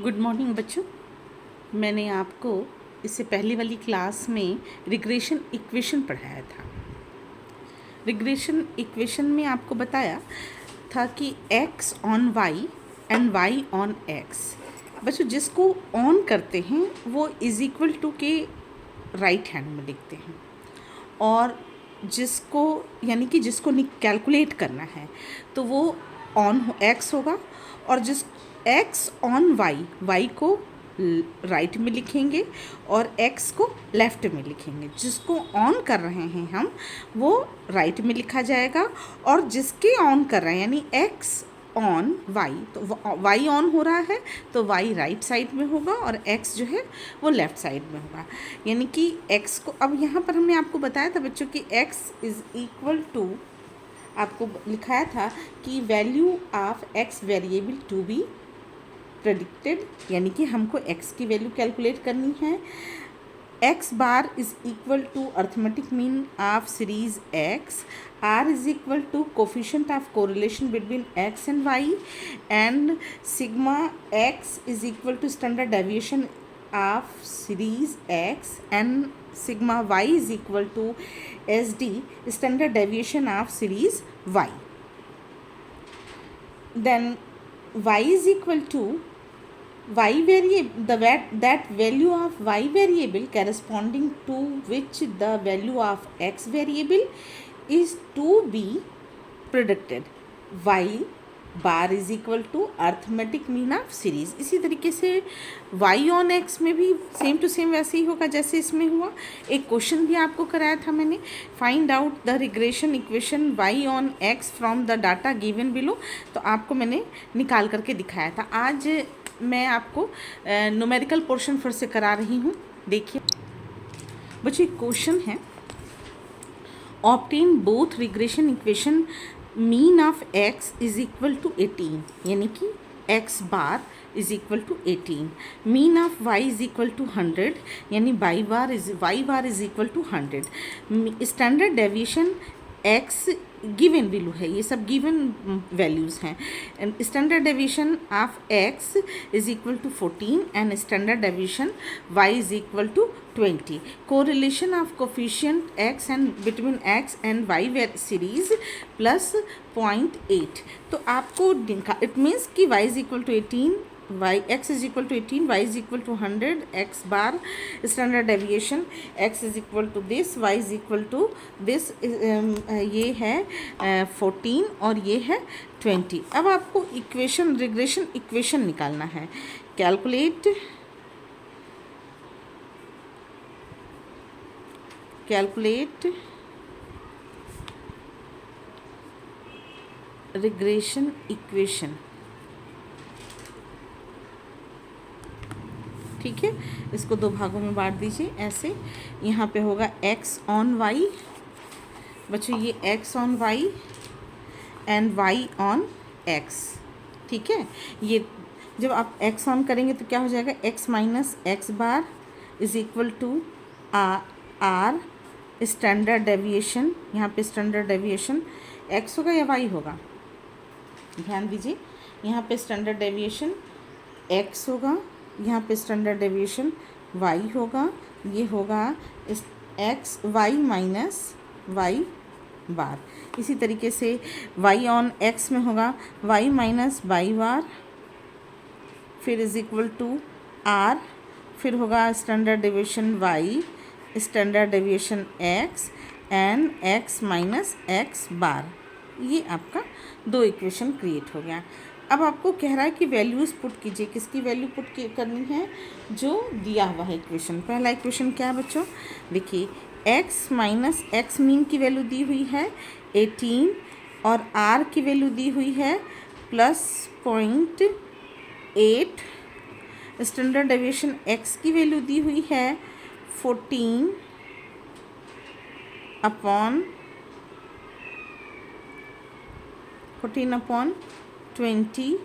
Good morning बच्चों। मैंने आपको इससे पहले वाली क्लास में रिग्रेशन इक्वेशन पढ़ाया था। रिग्रेशन इक्वेशन में आपको बताया था कि x on y and y on x। बच्चों जिसको ऑन करते हैं वो इज इक्वल टू के राइट हैंड में लिखते हैं, और जिसको यानी कि जिसको कैलकुलेट करना है तो वो ऑन x होगा, और जिस x ऑन y को राइट में लिखेंगे और x को लेफ़्ट में लिखेंगे। जिसको ऑन कर रहे हैं हम वो राइट में लिखा जाएगा, और जिसके ऑन कर रहे हैं यानी x ऑन y, तो y ऑन हो रहा है तो y राइट साइड में होगा और x जो है वो लेफ़्ट साइड में होगा। यानी कि x को अब यहाँ पर हमने आपको बताया था बच्चों कि x इज़ इक्वल टू, आपको लिखाया था कि value of x variable to be predicted, यानी कि हमको x की वैल्यू कैलकुलेट करनी है। x bar is equal to arithmetic mean of series x, r is equal to coefficient of correlation between x and y, and sigma x is equal to standard deviation of series x, and sigma y is equal to SD standard deviation of series y. Then y is equal to y variable, that value of y variable corresponding to which the value of x variable is to be predicted. y bar is equal to arithmetic mean of series. इसी तरीके से y on x में भी same to same वैसे ही होगा जैसे इसमें हुआ। एक क्वेश्चन भी आपको कराया था मैंने, find out the regression equation y on x from the data given below, तो आपको मैंने निकाल करके दिखाया था। आज मैं आपको न्यूमेरिकल पोर्शन फिर से करा रही हूँ। देखिए बच्चों, एक क्वेश्चन है, obtain both regression equation mean of x is equal to 18, यानी कि x bar is equal to 18, mean of y is equal to 100, यानी y bar is equal to 100, standard deviation x given value है, ये सब given values हैं। Standard deviation of x is equal to 14 and standard deviation y is equal to 20, correlation of coefficient x and between x and y series plus 0.8। तो आपको it means कि y is equal to 18, x is equal to 18, y is equal to 100, x bar standard deviation x is equal to this, y is equal to this, ये है 14 और ये है 20। अब आपको इक्वेशन रिग्रेशन इक्वेशन निकालना है। कैलकुलेट रिग्रेशन इक्वेशन, ठीक है। इसको दो भागों में बांट दीजिए ऐसे। यहाँ पे होगा x ऑन y, बच्चों ये x on y and y on x, ठीक है। ये जब आप x ऑन करेंगे तो क्या हो जाएगा, x minus x bar is equal to r standard deviation, यहाँ पे स्टैंडर्ड डेविएशन x होगा या y होगा, ध्यान दीजिए। यहाँ पे स्टैंडर्ड डेविएशन x होगा, यहाँ पे स्टैंडर्ड डेविएशन y होगा, ये होगा x y माइनस y बार। इसी तरीके से y ऑन x में होगा y माइनस y बार, फिर इज इक्वल टू r, फिर होगा standard deviation y standard deviation x and x minus x बार। ये आपका दो इक्वेशन क्रिएट हो गया। अब आपको कह रहा है कि वैल्यूज़ पुट कीजिए। किसकी वैल्यू पुट करनी है, जो दिया हुआ है इक्वेशन। पहला इक्वेशन क्या है बच्चों, देखिए x माइनस एक्स मीन की वैल्यू दी हुई है 18, और r की वैल्यू दी हुई है प्लस 0.8, स्टैंडर्ड डेविएशन x की वैल्यू दी हुई है 14 अपॉन 20,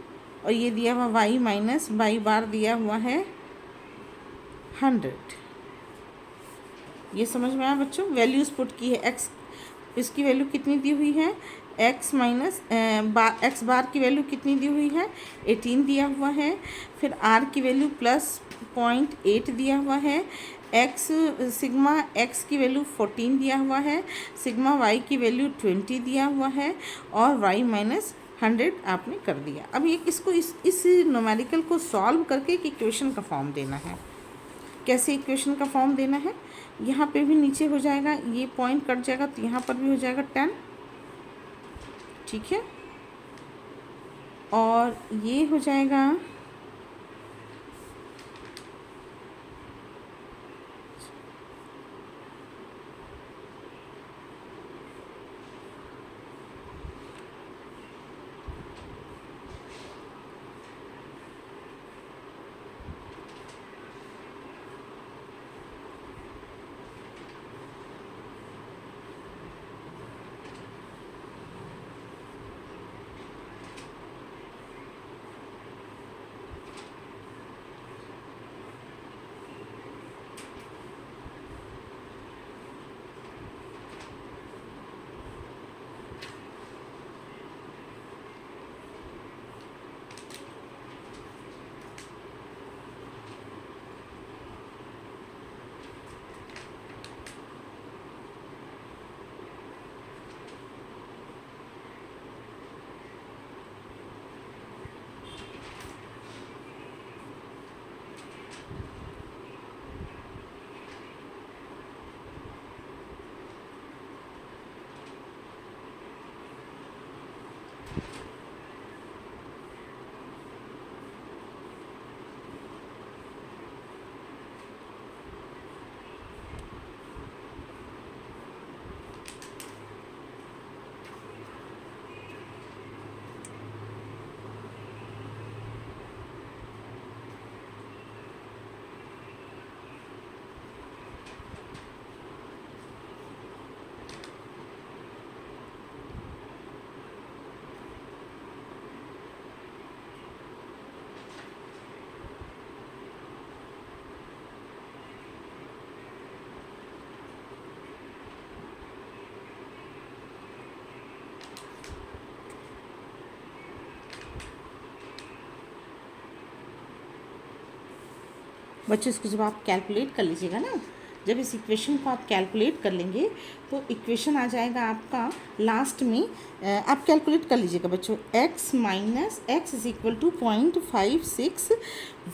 और ये दिया हुआ y माइनस y बार दिया हुआ है 100। ये समझ में आया बच्चों। वैल्यूज़ पुट की है, x इसकी वैल्यू कितनी दी हुई है एक्स माइनस एक्स बार की वैल्यू कितनी दी हुई है, 18 दिया हुआ है। फिर आर की वैल्यू +0.8 दिया हुआ है। एक्स सिग्मा एक्स की वैल्यू 14 दिया हुआ है। सिग्मा वाई की वैल्यू 20 दिया हुआ है और वाई -100 आपने कर दिया। अब ये इसको इस न्यूमेरिकल को सॉल्व करके एक इक्वेशन का फॉर्म देना है। कैसे इक्वेशन का फॉर्म देना है, यहाँ पे भी नीचे हो जाएगा, ये पॉइंट कट जाएगा तो यहाँ पर भी हो जाएगा 10, ठीक है। और ये हो जाएगा बच्चों, इसको जब आप कैलकुलेट कर लीजिएगा ना, जब इस इक्वेशन को आप कैलकुलेट कर लेंगे तो इक्वेशन आ जाएगा आपका लास्ट में, आप कैलकुलेट कर लीजिएगा बच्चों, x minus x is equal to 0.56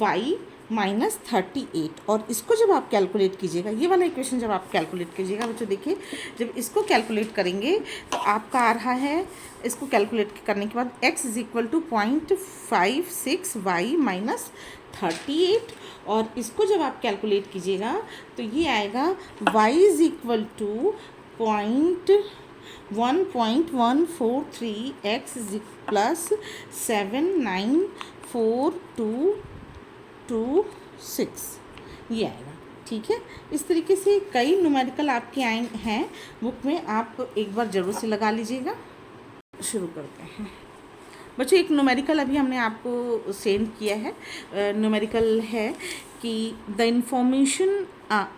y -38। और इसको जब आप कैलकुलेट कीजिएगा, ये वाला इक्वेशन जब आप कैलकुलेट कीजिएगा बच्चों, देखिए जब इसको कैलकुलेट करेंगे तो आपका आ रहा है, इसको कैलकुलेट करने के बाद x is equal to 0.56 y -38। और इसको जब आप कैलकुलेट कीजिएगा तो ये आएगा y is equal to 1.143 x plus 79422 ये आएगा, ठीक है। इस तरीके से कई न्यूमेरिकल आपके आए हैं बुक में, आप एक बार ज़रूर से लगा लीजिएगा। शुरू करते हैं बच्चों। एक न्यूमेरिकल अभी हमने आपको सेंड किया है। न्यूमेरिकल है कि the information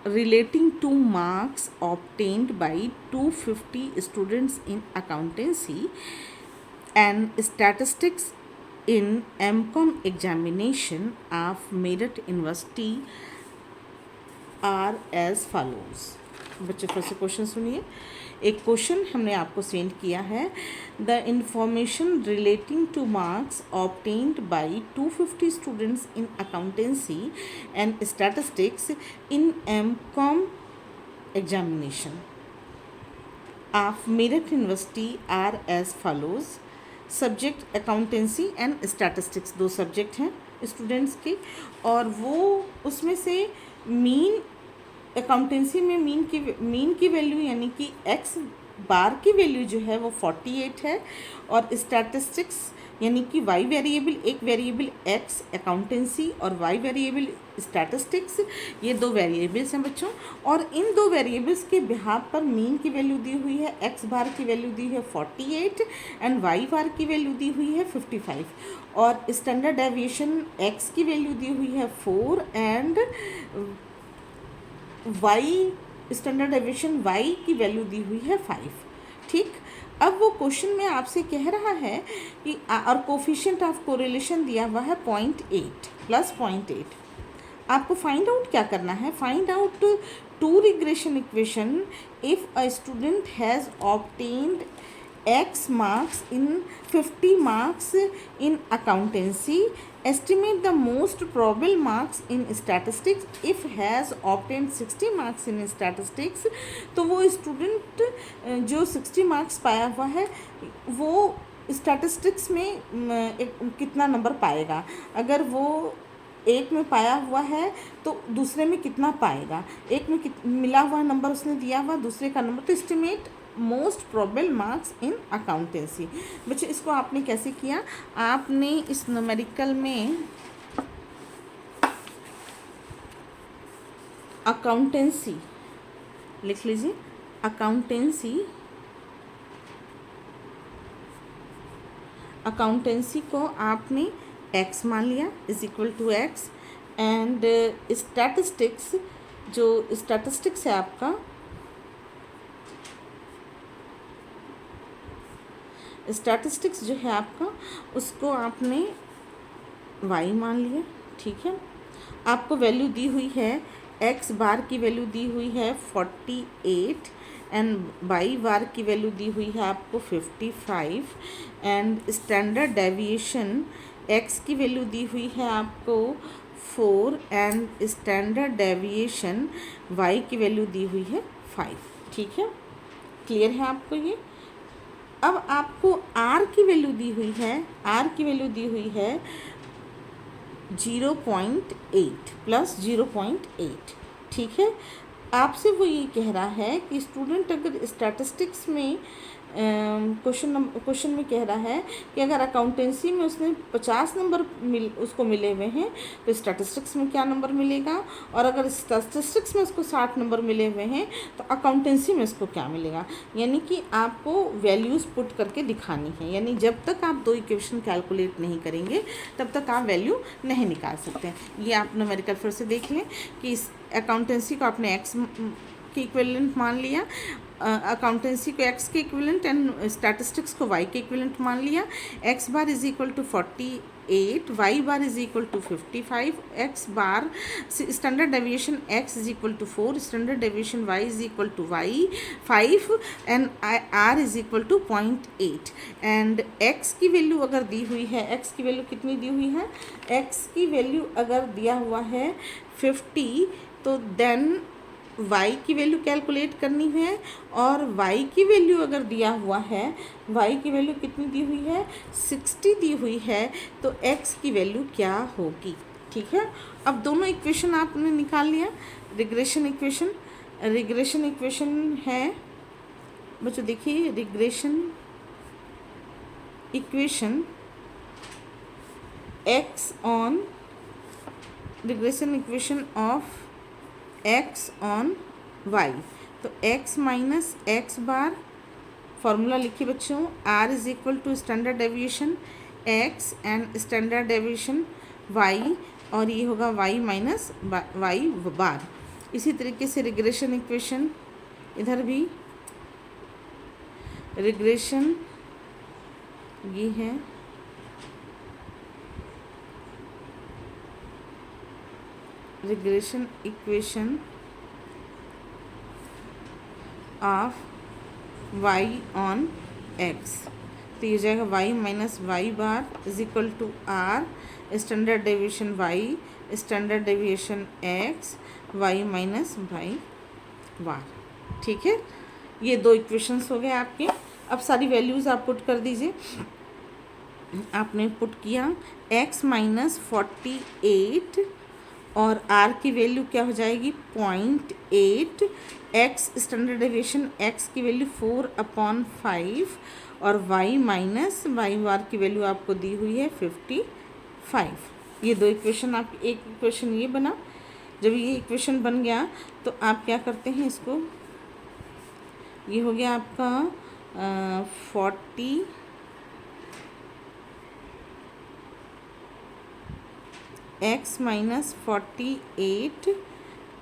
relating to marks obtained by 250 students in accountancy and statistics in MCOM examination of Meerut University are as follows। बच्चों फिर से क्वेश्चन सुनिए। एक क्वेश्चन हमने आपको सेंड किया है, the information relating to marks obtained by 250 students in accountancy and statistics in MCOM examination of Meerut university are as follows. Subject accountancy and statistics, दो सब्जेक्ट हैं स्टूडेंट्स के, और वो उसमें से मीन अकाउंटेंसी में मीन की वैल्यू यानी कि एक्स बार की वैल्यू जो है वो 48 है, और स्टैटिस्टिक्स यानी कि वाई वेरिएबल, एक वेरिएबल एक्स अकाउंटेंसी और वाई वेरिएबल स्टैटिस्टिक्स, ये दो वेरिएबल्स हैं बच्चों। और इन दो वेरिएबल्स के बिहाफ पर मीन की वैल्यू दी हुई है, एक्स बार की वैल्यू दी है 48 एंड वाई बार की वैल्यू दी हुई है 55, और स्टैंडर्ड डेविएशन एक्स की वैल्यू दी हुई है 4 and y standard deviation y की वैल्यू दी हुई है 5, ठीक। अब वो क्वेश्चन में आपसे कह रहा है कि और कोफिशिएंट ऑफ कोरिलेशन दिया हुआ है 0.8 प्लस 0.8। आपको फाइंड आउट क्या करना है, find out two regression equation if a student has obtained x marks in 50 marks in accountancy, estimate the most probable marks in statistics if has obtained 60 marks in statistics। तो वो student जो 60 marks पाया हुआ है वो statistics में कितना number पाएगा, अगर वो एक में पाया हुआ है तो दूसरे में कितना पाएगा, एक में मिला हुआ नंबर उसने दिया हुआ, दूसरे का नंबर, तो estimate most probable marks in accountancy. बच्चों इसको आपने कैसे किया, आपने इस न्यूमेरिकल में अकाउंटेंसी लिख लीजिए, अकाउंटेंसी को आपने x मान लिया is equal to x, and statistics जो स्टैटिस्टिक्स है आपका, स्टैटिस्टिक्स जो है आपका उसको आपने y मान लिया। ठीक है, आपको वैल्यू दी हुई है x बार की वैल्यू दी हुई है 48 एंड y बार की वैल्यू दी हुई है आपको 55 एंड स्टैंडर्ड डेविएशन x की वैल्यू दी हुई है आपको 4 एंड स्टैंडर्ड डेविएशन y की वैल्यू दी हुई है 5। ठीक है, क्लियर है आपको ये। अब आपको r की वैल्यू दी हुई है, r की वैल्यू दी हुई है 0.8 प्लस 0.8। ठीक है, आपसे वो ये कह रहा है कि स्टूडेंट अगर स्टैटिस्टिक्स में क्वेश्चन में कह रहा है कि अगर अकाउंटेंसी में उसने 50 नंबर उसको मिले हुए हैं तो स्टैटिस्टिक्स में क्या नंबर मिलेगा, और अगर स्टैटिस्टिक्स में उसको 60 नंबर मिले हुए हैं तो अकाउंटेंसी में उसको क्या मिलेगा। यानी कि आपको वैल्यूज़ पुट करके दिखानी है, यानी जब तक आप दो इक्वेशन कैलकुलेट नहीं करेंगे तब तक आप वैल्यू नहीं निकाल सकते। ये आप न्यूमेरिकल फिर से देख लें कि इस अकाउंटेंसी को आपने एक्स के इक्विवेलेंट मान लिया, अकाउंटेंसी को x के इक्विवेलेंट एंड स्टैटिस्टिक्स को y के इक्विवेलेंट मान लिया। x bar is equal to 48, y bar is equal to 55, x bar standard deviation x is equal to 4, standard deviation y is equal to y 5 and r is equal to 0.8 and x की value अगर दी हुई है, x की value कितनी दी हुई है, x की वैल्यू अगर दिया हुआ है 50 तो देन y की वैल्यू कैलकुलेट करनी है, और y की वैल्यू अगर दिया हुआ है, y की वैल्यू कितनी दी हुई है 60 दी हुई है, तो x की वैल्यू क्या होगी। ठीक है, अब दोनों इक्वेशन आपने निकाल लिया। रिग्रेशन इक्वेशन है बच्चों, देखिए regression equation regression equation of x on y, तो x minus x bar, formula लिखिए बच्चों, r is equal to standard deviation x and standard deviation y, और ये होगा y माइनस y बार। इसी तरीके से रिग्रेशन इक्वेशन इधर भी रिग्रेशन ये है regression equation of y on x, तो ये जाएगा y minus y bar is equal to r standard deviation y standard deviation x y minus y bar. ठीक है, ये दो इक्वेशंस हो गए आपके। अब सारी वैल्यूज़ आप पुट कर दीजिए। आपने पुट किया x माइनस 48 और r की वैल्यू क्या हो जाएगी 0.8, x स्टैंडर्ड डेविएशन x की वैल्यू 4/5 और y माइनस वाई बार की वैल्यू आपको दी हुई है 55। ये दो इक्वेशन आप, एक इक्वेशन ये बना। जब ये इक्वेशन बन गया तो आप क्या करते हैं, इसको ये हो गया आपका 40 x माइनस 48,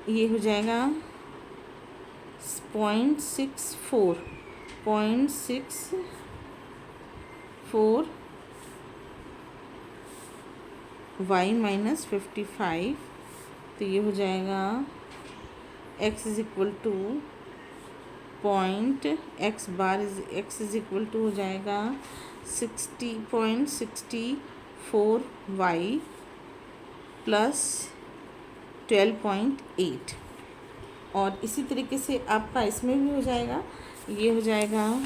ये हो जाएगा 0.64 0.64 y माइनस 55, तो ये हो जाएगा x is equal to point x bar x is equal to हो जाएगा 60.64 y प्लस 12.8। और इसी तरीके से आपका इसमें भी हो जाएगा, ये हो जाएगा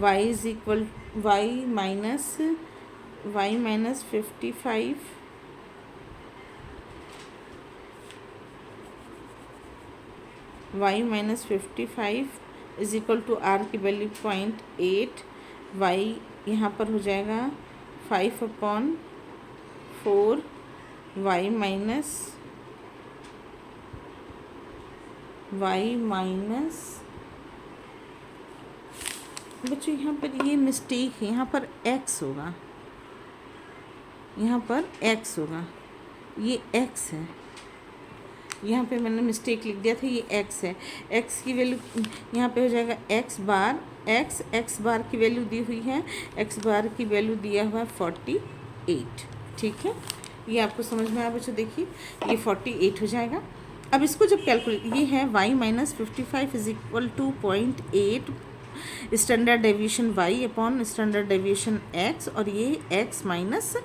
y is equal y minus 55 y minus 55 is equal to r की वैल्यू 0.8, y यहाँ पर हो जाएगा 5/4 y माइनस बच्चों यहाँ पर ये मिस्टेक है, यहाँ पर x होगा, यहाँ पर x होगा, ये x है, यहाँ पे मैंने मिस्टेक लिख दिया था, ये x है। x की वैल्यू यहाँ पे हो जाएगा x बार की वैल्यू दी हुई है, x बार की वैल्यू दिया हुआ है 48। ठीक है, ये आपको समझ में आया बच्चों। देखिए ये 48 हो जाएगा। अब इसको जब कैलकुलेट, ये है y minus 55 is equal to 0.8 standard deviation y upon standard deviation x, और ये x माइनस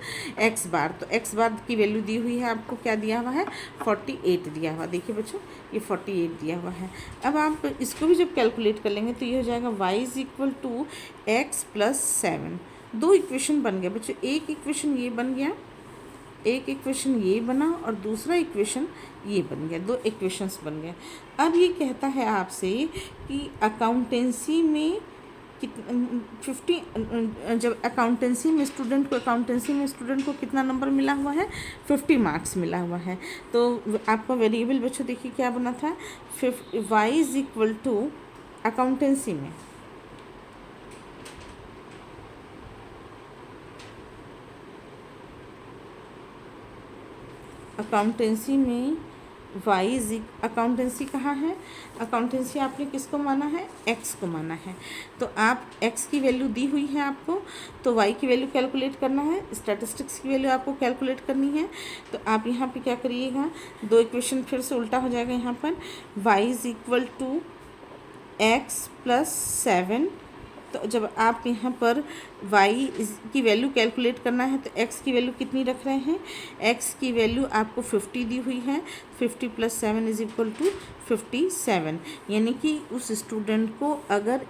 x बार। तो x बार की वैल्यू दी हुई है, आपको क्या दिया हुआ है 48 दिया हुआ। देखिए बच्चों ये 48 दिया हुआ है। अब आप इसको भी जब कैलकुलेट कर लेंगे तो ये हो जाएगा y is equal to x plus 7। दो इक्वेशन बन गया बच्चों, एक इक्वेशन ये बन गया, एक इक्वेशन ये बना और दूसरा इक्वेशन ये बन गया, दो इक्वेशंस बन गए। अब ये कहता है आपसे कि अकाउंटेंसी में 50, जब अकाउंटेंसी में स्टूडेंट को कितना नंबर मिला हुआ है 50 मार्क्स मिला हुआ है। तो आपका वेरिएबल बच्चों देखिए क्या बना था, y is equal to accountancy में अकाउंटेंसी कहाँ है, अकाउंटेंसी आपने किसको माना है, x को माना है। तो आप x की वैल्यू दी हुई है आपको, तो y की वैल्यू कैलकुलेट करना है, स्टैटिस्टिक्स की वैल्यू आपको कैलकुलेट करनी है। तो आप यहाँ पे क्या करिएगा, दो इक्वेशन फिर से उल्टा हो जाएगा। यहाँ पर y is equal to x plus 7, तो जब आप यहाँ पर y की वैल्यू कैलकुलेट करना है तो x की वैल्यू कितनी रख रहे हैं, x की वैल्यू आपको 50 दी हुई है, 50 प्लस 7 इज इक्वल टू 57। यानी कि उस स्टूडेंट को अगर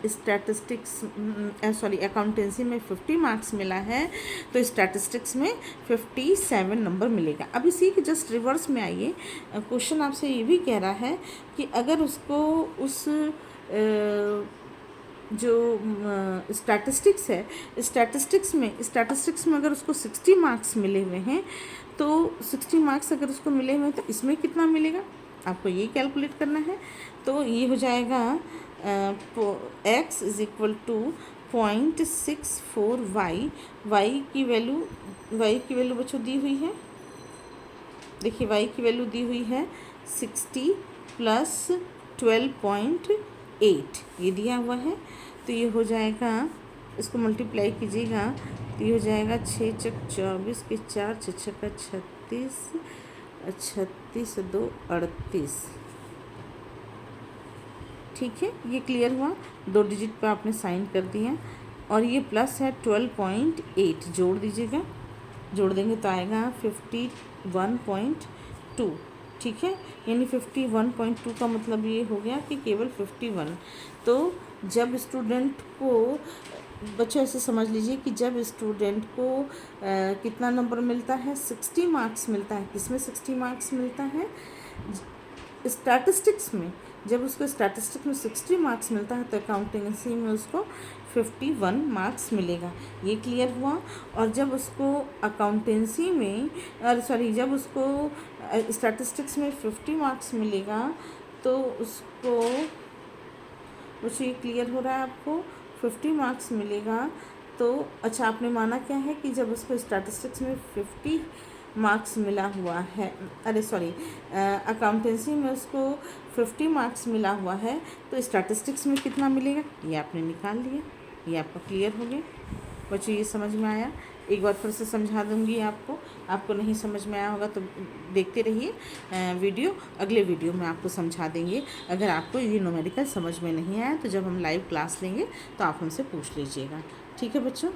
अकाउंटेंसी में 50 मार्क्स मिला है तो स्टैटिस्टिक्स में 57 नंबर मिलेगा। अब इसी के जस्ट रिवर्स में आइए, क्वेश्चन आपसे ये भी कह रहा है कि अगर उसको उस जो स्टैटिस्टिक्स है, स्टैटिस्टिक्स में अगर उसको 60 मार्क्स मिले हुए हैं, तो 60 मार्क्स अगर उसको मिले हुए हैं तो इसमें कितना मिलेगा, आपको ये कैलकुलेट करना है। तो ये हो जाएगा x is equal to 0.64 y की वैल्यू बच्चों दी हुई है। देखिए y की वैल्यू दी हुई है 60 प्लस 12.8 ये दिया हुआ है। तो ये हो जाएगा, इसको मल्टीप्लाई कीजिएगा तो ये हो जाएगा 6 चक 24 के 4 6 का 36 36 2 38। ठीक है, ये क्लियर हुआ, 2 डिजिट पे आपने साइन कर दिया। और ये प्लस है 12.8, जोड़ दीजिएगा, जोड़ देंगे तो आएगा 51.2। ठीक है, यानी 51.2 का मतलब ये हो गया कि केवल 51। तो जब स्टूडेंट को, बच्चों ऐसे समझ लीजिए कि जब स्टूडेंट को कितना नंबर मिलता है, 60 मार्क्स मिलता है। किसमें 60 मार्क्स मिलता है, स्टैटिस्टिक्स में। जब उसको स्टैटिस्टिक्स में 60 मार्क्स मिलता है तो अकाउंटेंसी में उसको 51 मार्क्स मिलेगा। ये क्लियर हुआ। और जब उसको अकाउंटेंसी में जब उसको स्टैटिस्टिक्स में 50 मार्क्स मिलेगा तो उसको ये क्लियर हो रहा है, आपको 50 मार्क्स मिलेगा। तो अच्छा, आपने माना क्या है कि जब उसको स्टैटिस्टिक्स में 50 मार्क्स मिला हुआ है, अरे सॉरी, अकाउंटेंसी में उसको 50 मार्क्स मिला हुआ है, तो स्टैटिस्टिक्स में कितना मिलेगा ये आपने निकाल लिया। ये आपका क्लियर हो गया बच्चों, ये समझ में आया। एक बार फिर से समझा दूंगी आपको नहीं समझ में आया होगा तो देखते रहिए वीडियो, अगले वीडियो में आपको समझा देंगे। अगर आपको ये न्यूमेरिकल समझ में नहीं आया तो जब हम लाइव क्लास लेंगे तो आप हमसे पूछ लीजिएगा। ठीक है बच्चों।